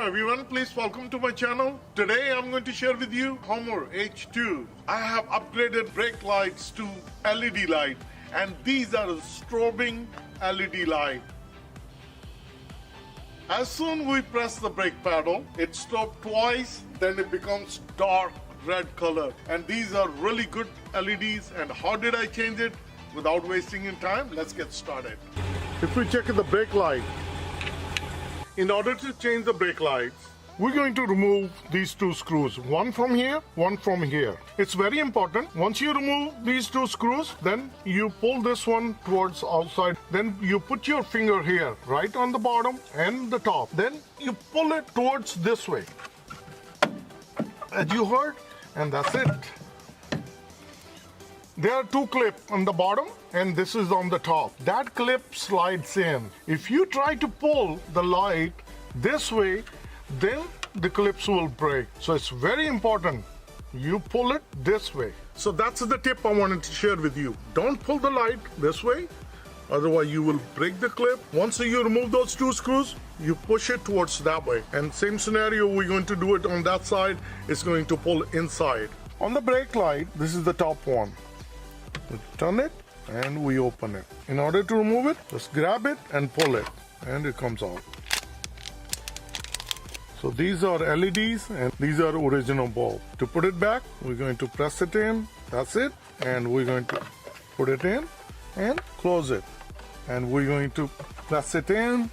everyone, please welcome to my channel. Today I'm going to share with you HUMMER H2. I have upgraded brake lights to LED light, and these are strobing LED light. As soon we press the brake pedal, it stops twice, then it becomes dark red color. And these are really good LEDs. And how did I change it? Without wasting in time, let's get started. If we check the brake light, in order to change the brake lights, we're going to remove these two screws, one from here, one from here. It's very important. Once you remove these two screws, then you pull this one towards outside. Then you put your finger here, right on the bottom and the top. Then you pull it towards this way, as you heard, and that's it. There are two clips on the bottom and this is on the top. That clip slides in. If you try to pull the light this way, then the clips will break. So it's very important you pull it this way. So that's the tip I wanted to share with you. Don't pull the light this way, otherwise you will break the clip. Once you remove those two screws, you push it towards that way. And same scenario, we're going to do it on that side. It's going to pull inside. On the brake light, this is the top one. We turn it and we open it. In order to remove it, just grab it and pull it, and it comes out. So these are LEDs and these are original bulb. To put it back, we're going to press it in. That's it. And we're going to put it in and close it. And we're going to press it in.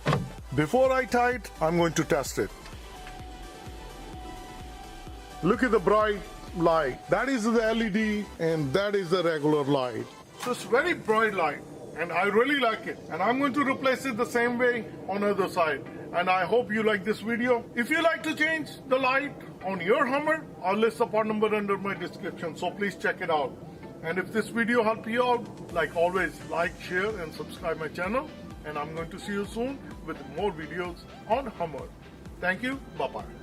Before I tie it, I'm going to test it. Look at the bright light. That is the LED and that is the regular light. So it's very bright light and I really like it. And I'm going to replace it the same way on the other side. And I hope you like this video. If you like to change the light on your Hummer, I'll list the part number under my description. So please check it out. And if this video helped you out, like always, like, share and subscribe my channel. And I'm going to see you soon with more videos on Hummer. Thank you. Bye-bye.